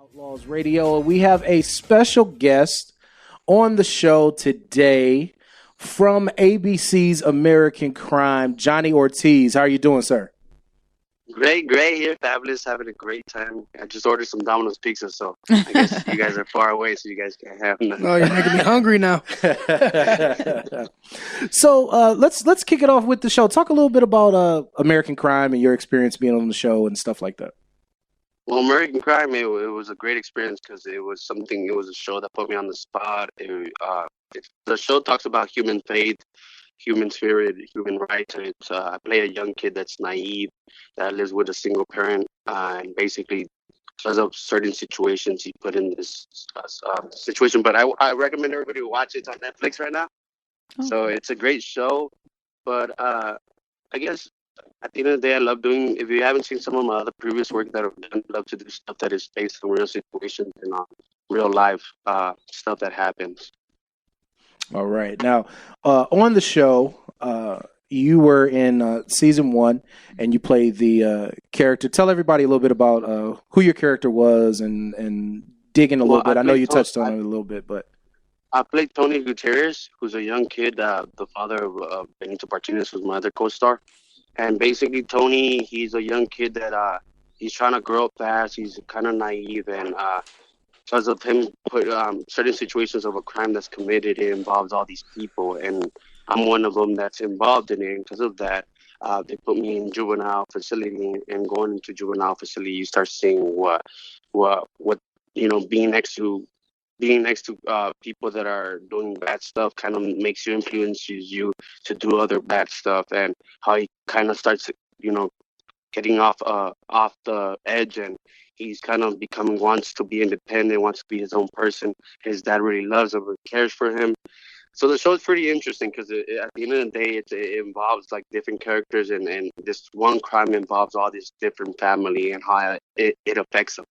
Outlaws Radio. We have a special guest on the show today from ABC's American Crime, Johnny Ortiz. How are you doing, sir? Great here, fabulous, having a great time. I just ordered some Domino's pizza, so I guess you guys are far away, so you guys can't have none. Oh, you're making me hungry now. So let's kick it off with the show. Talk a little bit about American Crime and your experience being on the show and stuff like that. Well, American Crime, it was a great experience because it was a show that put me on the spot. The show talks about human faith, human spirit, human rights. And I play a young kid that's naive, that lives with a single parent, and basically because of certain situations he put in this situation. But I recommend everybody to watch it. It's on Netflix right now. Oh. So it's a great show. But I guess at the end of the day, I love doing, if you haven't seen some of my other previous work that I've done, I love to do stuff that is based on real situations and real life stuff that happens. All right. Now, on the show, you were in season 1 and you played the character. Tell everybody a little bit about who your character was and dig in a little bit. I know you touched on it a little bit, but. I played Tony Gutierrez, who's a young kid, the father of Benito Martinez, who's my other co-star. And basically, Tony, he's a young kid that he's trying to grow up fast. He's kind of naive, and because of him put certain situations of a crime that's committed, it involves all these people, and I'm one of them that's involved in it. And because of that, they put me in juvenile facility, and going into juvenile facility, you start seeing what being next to people that are doing bad stuff kind of makes you, influences you to do other bad stuff, and how he kind of starts, getting off the edge, and he's kind of wants to be independent, wants to be his own person. His dad really loves him and cares for him. So the show is pretty interesting because at the end of the day, it involves like different characters, and this one crime involves all this different family and how it affects them.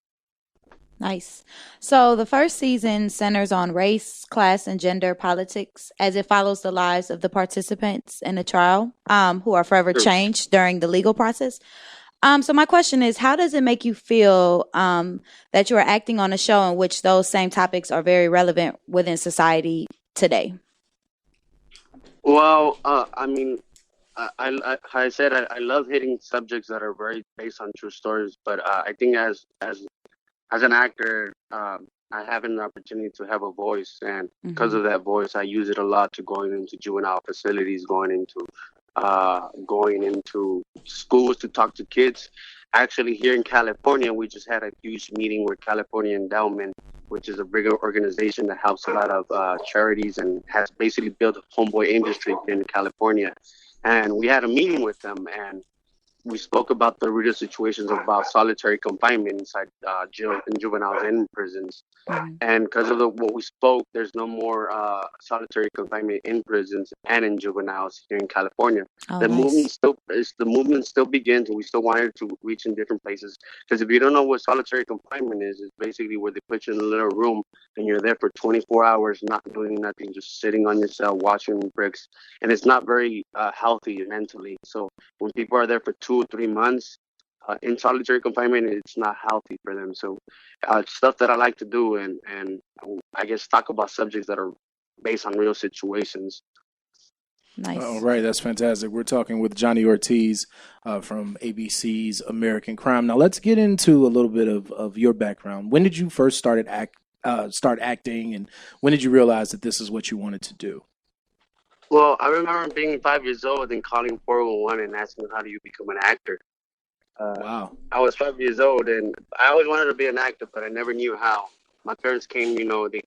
Nice. So the first season centers on race, class, and gender politics as it follows the lives of the participants in the trial who are forever changed during the legal process. So my question is, how does it make you feel that you are acting on a show in which those same topics are very relevant within society today? Well, I said I love hitting subjects that are very based on true stories, but I think as an actor, I have an opportunity to have a voice, and because of that voice, I use it a lot to going into juvenile facilities, going into schools to talk to kids. Actually, here in California, we just had a huge meeting with California Endowment, which is a bigger organization that helps a lot of charities and has basically built a homeboy industry in California. And we had a meeting with them, and we spoke about the real situations about solitary confinement inside jail and juveniles in prisons. And because of what we spoke, there's no more solitary confinement in prisons and in juveniles here in California. Oh, the nice. movement still begins, and we still wanted to reach in different places. Because if you don't know what solitary confinement is, it's basically where they put you in a little room and you're there for 24 hours, not doing nothing, just sitting on your cell, watching bricks. And it's not very healthy mentally. So when people are there for 2 or 3 months in solitary confinement, it's not healthy for them. So stuff that I like to do, and I guess talk about subjects that are based on real situations. Nice. All right, that's fantastic. We're talking with Johnny Ortiz from ABC's American Crime. Now let's get into a little bit of your background. When did you first start acting, and when did you realize that this is what you wanted to do? Well, I remember being 5 years old and calling 411 and asking, how do you become an actor? Wow. I was 5 years old, and I always wanted to be an actor, but I never knew how. My parents came, they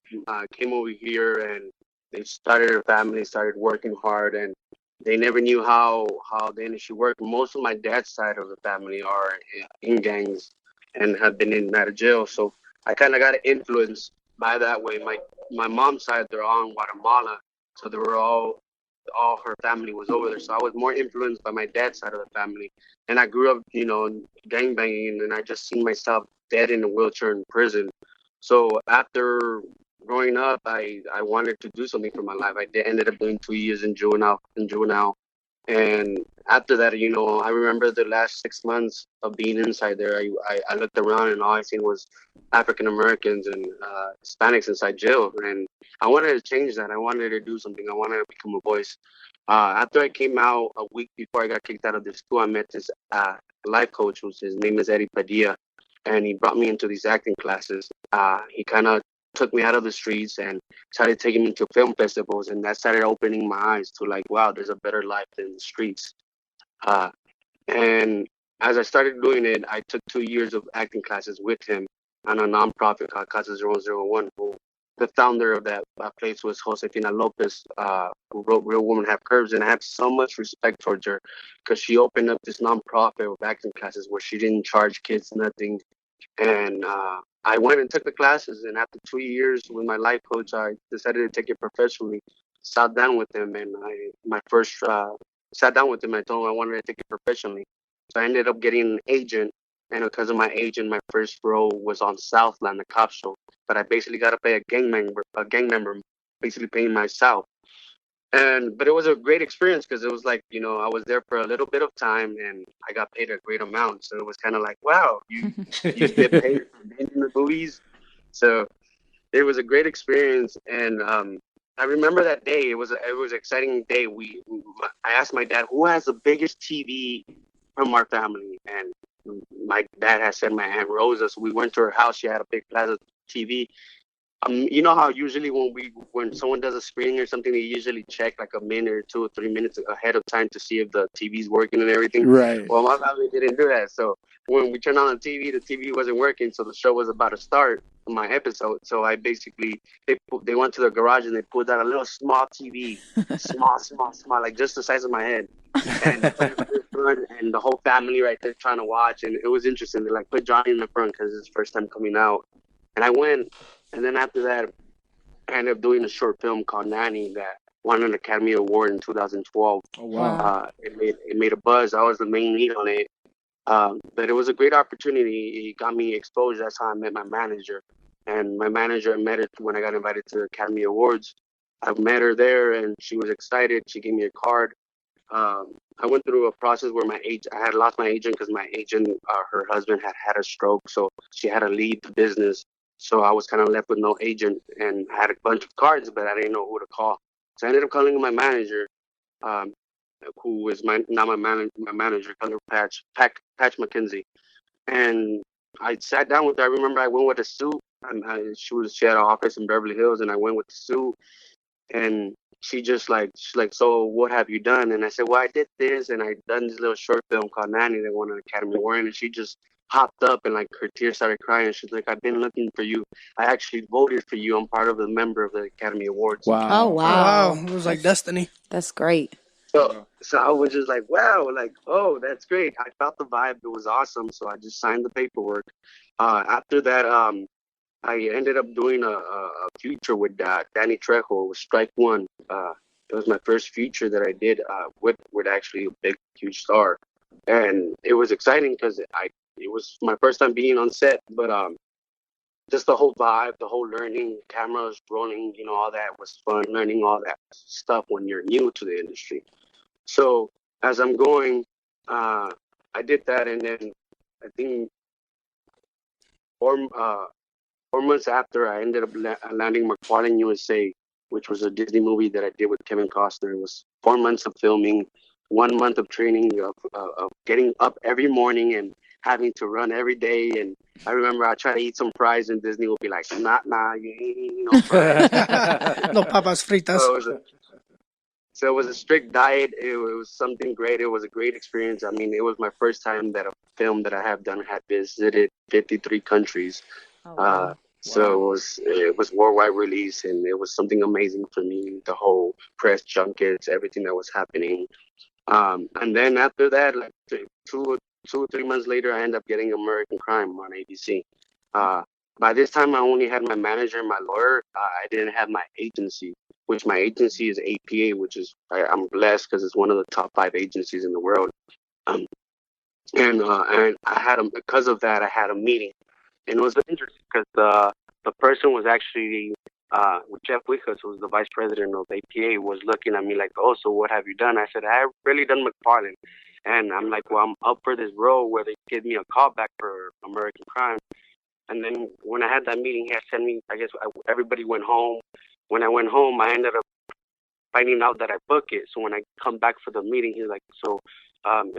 came over here, and they started a family, started working hard, and they never knew how the industry worked. Most of my dad's side of the family are in gangs and have been in and out of jail, so I kind of got influenced by that way. My mom's side, they're all in Guatemala, so they were all her family was over there. So I was more influenced by my dad's side of the family. And I grew up, gang banging, and I just seen myself dead in a wheelchair in prison. So after growing up, I wanted to do something for my life. I ended up doing 2 years in juvenile. And after that, I remember the last 6 months of being inside there. I looked around and all I seen was African Americans and Hispanics inside jail, and I wanted to change that. I wanted to do something. I wanted to become a voice. After I came out, a week before I got kicked out of the school, I met this life coach, his name is Eddie Padilla, and he brought me into these acting classes. He kind of took me out of the streets and started taking me to film festivals, and that started opening my eyes to like, wow, there's a better life than the streets. Uh, and as I started doing it, I took 2 years of acting classes with him on a nonprofit called Casa 001, who the founder of that place was Josefina Lopez, who wrote Real Women Have Curves. And I have so much respect towards her because she opened up this nonprofit of acting classes where she didn't charge kids nothing. And I went and took the classes. And after 2 years with my life coach, I decided to take it professionally. Sat down with him, and sat down with him. I told him I wanted to take it professionally. So I ended up getting an agent, and because of my agent, my first role was on Southland, the cop show. But I basically got to pay a gang member, basically paying myself. But it was a great experience because it was like, I was there for a little bit of time and I got paid a great amount. So it was kind of like, wow, you get paid for being in the movies. So it was a great experience. And I remember that day. It was an exciting day. I asked my dad, who has the biggest TV from our family? And my dad had said my Aunt Rosa. So we went to her house. She had a big Plaza TV. You know how usually when someone does a screening or something, they usually check like a minute or 2 or 3 minutes ahead of time to see if the TV's working and everything. Right. Well, my family didn't do that. So when we turned on the TV wasn't working. So the show was about to start, my episode. So I basically they went to the garage and they pulled out a little small TV, small, like just the size of my head, and and the whole family right there trying to watch. And it was interesting. They like put Johnny in the front because it's his first time coming out, and I went. And then after that, I ended up doing a short film called Nanny that won an Academy Award in 2012. Oh, wow. It made a buzz. I was the main lead on it. But it was a great opportunity. It got me exposed. That's how I met my manager. And my manager, I met her when I got invited to the Academy Awards. I met her there, and she was excited. She gave me a card. I went through a process where I had lost my agent because my agent, her husband had a stroke, so she had to leave the business. So I was kind of left with no agent and I had a bunch of cards, but I didn't know who to call. So I ended up calling my manager, who is now my manager, Patch McKenzie. And I sat down with her. I remember I went with a suit. And she had an office in Beverly Hills, and I went with the suit. And she's like, so what have you done? And I said, well, I did this, and I done this little short film called Nanny that won an Academy Award. And she just hopped up and like her tears started crying. She's like, I've been looking for you. I actually voted for you. I'm part of the member of the Academy Awards. Wow. Oh, wow. Wow. It was like destiny. That's great. So I was just like, wow, like, oh, that's great. I felt the vibe. It was awesome. So I just signed the paperwork. After that, I ended up doing a feature with Danny Trejo with Strike One. It was my first feature that I did with actually a big, huge star. And it was exciting because it was my first time being on set, but just the whole vibe, the whole learning, cameras rolling, all that was fun, learning all that stuff when you're new to the industry. So as I'm going, I did that, and then I think 4 months after, I ended up landing McFarlane USA, which was a Disney movie that I did with Kevin Costner. It was 4 months of filming, 1 month of training, of getting up every morning and having to run every day. And I remember I tried to eat some fries, and Disney would be like, nah, you ain't eating no fries. No papas fritas. So it was a strict diet. It was something great. It was a great experience. I mean, it was my first time that a film that I have done had visited 53 countries. Oh, wow. So it was worldwide release, and it was something amazing for me. The whole press junkets, everything that was happening. And then after that, like 2 or 3 months later, I ended up getting American Crime on ABC. By this time, I only had my manager and my lawyer. I didn't have my agency, which my agency is APA, which is I'm blessed because it's one of the top 5 agencies in the world. And I had because of that, I had a meeting, and it was interesting because the person was actually with Jeff Wickers, who's the vice president of APA, was looking at me like, oh, so what have you done? I said, I've really done McFarlane. And I'm like, well, I'm up for this role where they give me a call back for American Crime. And then when I had that meeting, he had sent me, everybody went home. When I went home, I ended up finding out that I booked it. So when I come back for the meeting, he's like, so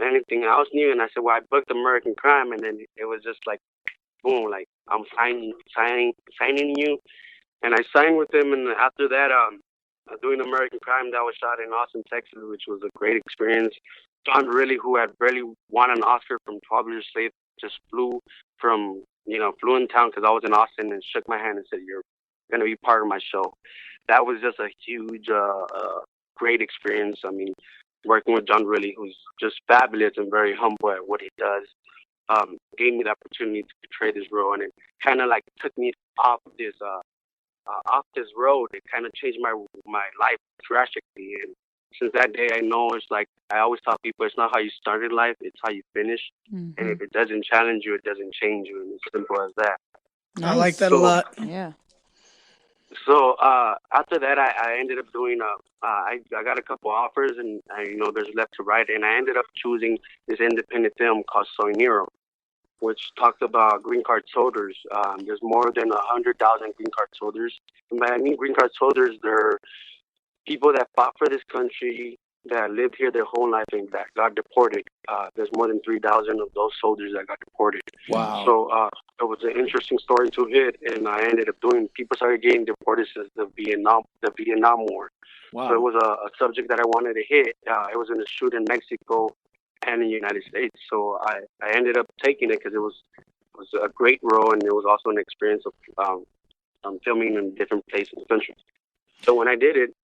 anything else new? And I said, well, I booked American Crime. And then it was just like, boom, like, I'm signing you. And I signed with him. And after that, doing American Crime, that was shot in Austin, Texas, which was a great experience. John Riley, who had barely won an Oscar from 12 Years Slave, just flew in town because I was in Austin and shook my hand and said, you're going to be part of my show. That was just a huge, great experience. I mean, working with John Riley, who's just fabulous and very humble at what he does, gave me the opportunity to portray this role, and it kind of like took me off this road. It kind of changed my life drastically. And since that day, I know it's like I always tell people, it's not how you started life, it's how you finish. Mm-hmm. And if it doesn't challenge you, it doesn't change you. And it's simple as that. Nice. I like that a lot. Yeah. So after that, I ended up doing I got a couple offers, and there's left to right, and I ended up choosing this independent film called Soy Nero, which talks about green card holders. There's more than 100,000 green card holders. And by I mean green card holders, they're people that fought for this country, that lived here their whole life and that got deported. There's more than 3,000 of those soldiers that got deported. Wow. So it was an interesting story to hit, and I ended up people started getting deported since the Vietnam War. Wow. So it was a subject that I wanted to hit. It was in a shoot in Mexico and in the United States. So I ended up taking it because it was a great role, and it was also an experience of filming in different places in the country. So when I did it,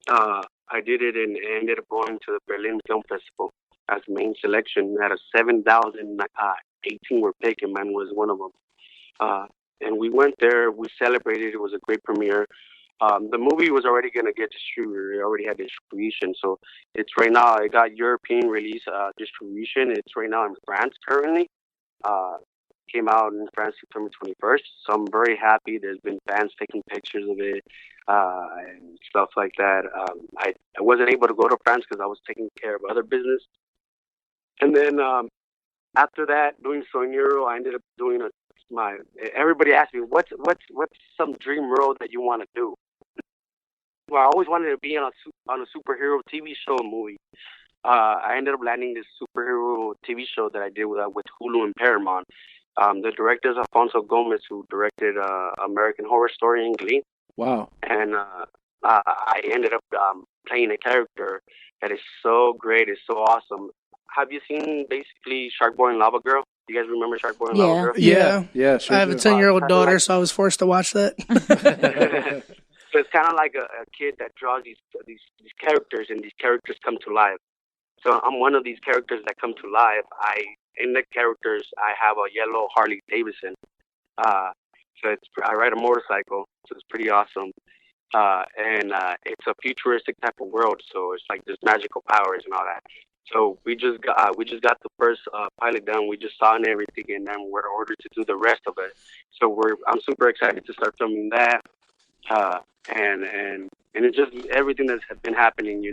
and ended up going to the Berlin Film Festival as main selection. Out of 7,000, 18 were picked, and mine was one of them. And we went there. We celebrated. It was a great premiere. The movie was already going to get distributed. It already had distribution. So it's right now, it got European release distribution. It's right now in France currently. Came out in France September 21st. So I'm very happy. There's been fans taking pictures of it and stuff like that. I wasn't able to go to France because I was taking care of other business. And then after that, doing Soy Nero, I ended up doing everybody asked me, what's some dream role that you want to do? Well, I always wanted to be on a superhero TV show and movie. I ended up landing this superhero TV show that I did with Hulu and Paramount. The director is Alfonso Gomez, who directed American Horror Story and Glee. Wow. And I ended up playing a character that is so great, it's so awesome. Have you seen basically Shark Boy and Lava Girl? Do you guys remember Shark Boy and Lava Girl? Yeah, sure. I have a 10-year-old daughter, so I was forced to watch that. So it's kind of like a kid that draws these characters, and these characters come to life. So I'm one of these characters that come to life. In the characters, I have a yellow Harley Davidson. So I ride a motorcycle, so it's pretty awesome. And it's a futuristic type of world, so it's like there's magical powers and all that. So we just got the first pilot done. We just saw and everything, and then we're ordered to do the rest of it. So I'm super excited to start filming that. And it's just everything that's been happening,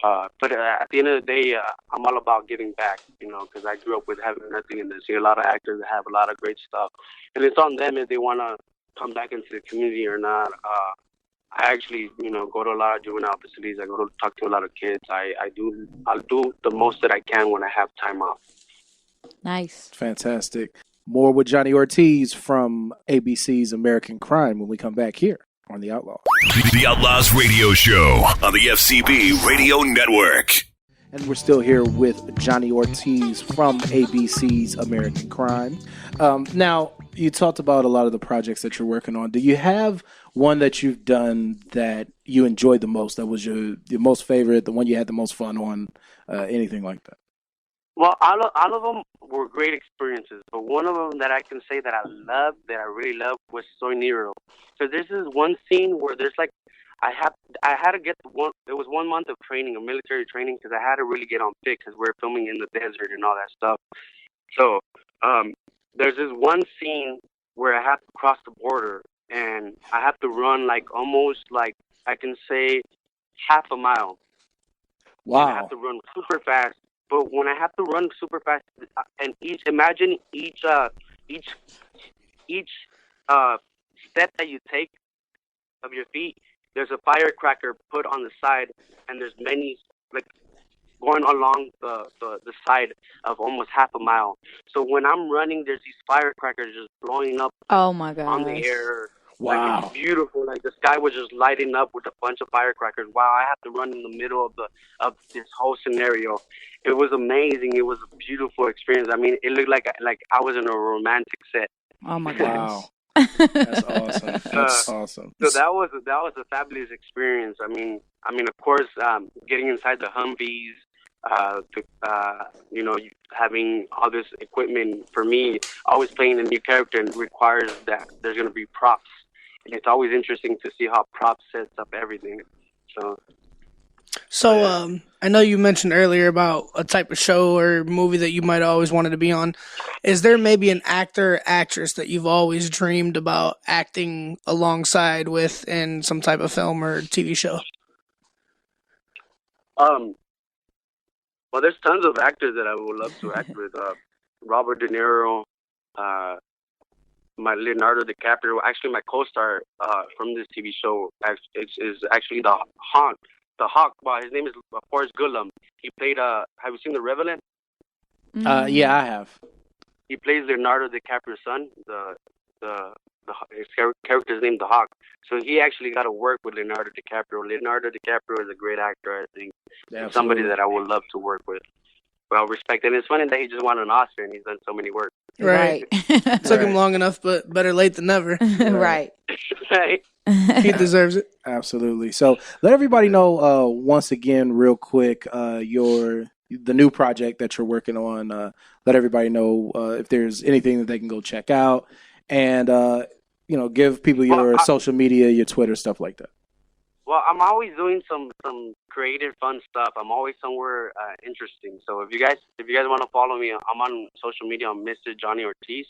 But at the end of the day, I'm all about giving back, because I grew up with having nothing, and I see a lot of actors that have a lot of great stuff. And it's on them if they want to come back into the community or not. I actually, go to a lot of juvenile facilities. I go to talk to a lot of kids. I'll do the most that I can when I have time off. Nice. Fantastic. More with Johnny Ortiz from ABC's American Crime when we come back here on The Outlaws. The Outlaws Radio Show on the FCB Radio Network. And we're still here with Johnny Ortiz from ABC's American Crime. Now, you talked about a lot of the projects that you're working on. Do you have one that you've done that you enjoyed the most, that was your most favorite, the one you had the most fun on, anything like that? Well, all of them were great experiences, but one of them that I can say that I really loved, was Soy Nero. So this is one scene where there's like, I had to get it was 1 month of training, of military training, because I had to really get on fit because we're filming in the desert and all that stuff. So there's this one scene where I have to cross the border, and I have to run like almost like I can say half a mile. And I have Wow. to run super fast. But when I have to run super fast, and each each each step that you take of your feet, there's a firecracker put on the side, and there's many like going along the side of almost half a mile. So when I'm running, there's these firecrackers just blowing up Oh my on the gosh. air. Like Wow. it's beautiful. Like the sky was just lighting up with a bunch of firecrackers. Wow, I have to run in the middle of this whole scenario. It was amazing. It was a beautiful experience. I mean, it looked like I was in a romantic set. Oh my gosh. Wow. That's awesome. That's awesome. So that was a fabulous experience. I mean, of course, getting inside the Humvees, having all this equipment for me, always playing a new character and requires that there's going to be props, and it's always interesting to see how props sets up everything. So, I know you mentioned earlier about a type of show or movie that you might have always wanted to be on. Is there maybe an actor or actress that you've always dreamed about acting alongside with in some type of film or TV show? Well, there's tons of actors that I would love to act with. Robert De Niro, my Leonardo DiCaprio. Actually, my co-star from this TV show is actually the Hawk. The Hawk. Well, his name is Forrest Goodlam. He played. Have you seen The Revenant? Yeah, I have. He plays Leonardo DiCaprio's son. His character's named the Hawk. So he actually got to work with Leonardo DiCaprio. Leonardo DiCaprio is a great actor, I think. Absolutely. Somebody that I would love to work with. Well respect. And it's funny that he just won an Oscar and he's done so many work. Right. Took him long enough, but better late than never. Right. Right. He deserves it. Absolutely. So let everybody know once again, real quick, the new project that you're working on. Let everybody know if there's anything that they can go check out, and give people your social media, your Twitter, stuff like that. Well, I'm always doing some creative, fun stuff. I'm always somewhere interesting. So if you guys want to follow me, I'm on social media on Mr. Johnny Ortiz,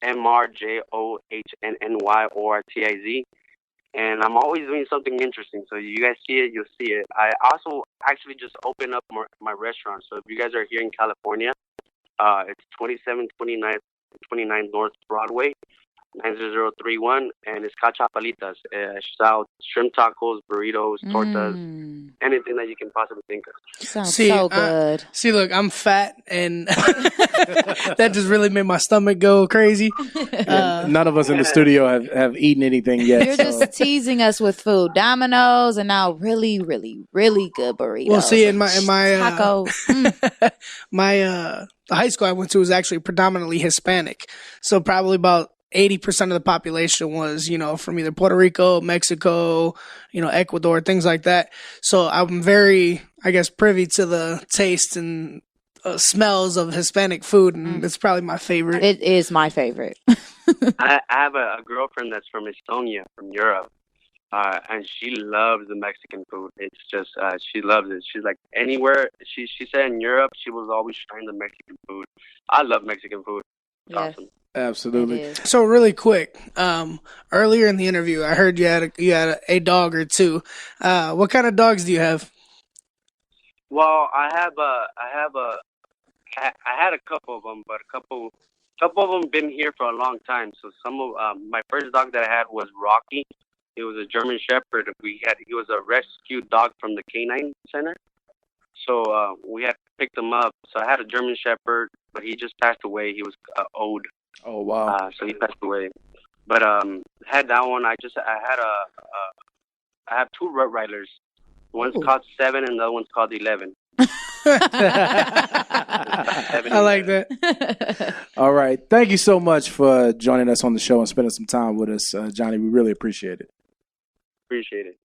MrJohnnyOrtiz, and I'm always doing something interesting. So you guys see it, you'll see it. I also actually just opened up my restaurant. So if you guys are here in California, it's 2729 North Broadway. 90031, and it's Cachapalitas. Out shrimp tacos, burritos, tortas, anything that you can possibly think of. Sounds so good. Look, I'm fat, and that just really made my stomach go crazy. None of us in the studio have eaten anything yet. You're just teasing us with food. Domino's and now really, really, really good burritos. Well, see, in my tacos. The high school I went to was actually predominantly Hispanic, so probably about 80% of the population was, from either Puerto Rico, Mexico, Ecuador, things like that. So I'm very, I guess, privy to the taste and smells of Hispanic food, and it's probably my favorite. It is my favorite. I have a girlfriend that's from Estonia, from Europe, and she loves the Mexican food. It's just, she loves it. She's like, anywhere, she said in Europe, she was always trying the Mexican food. I love Mexican food. It's awesome. Absolutely. So really quick, earlier in the interview, I heard you had a dog or two. What kind of dogs do you have? Well, I had a couple of them, but a couple of them been here for a long time. So some of my first dog that I had was Rocky. It was a German Shepherd. He was a rescue dog from the Canine Center. So we had to pick him up. So I had a German Shepherd, but he just passed away. He was old. Oh wow! So he passed away. But had that one. I have two Rottweilers. One's called 7 and the other one's called 11. I like that. All right. Thank you so much for joining us on the show and spending some time with us, Johnny. We really appreciate it. Appreciate it.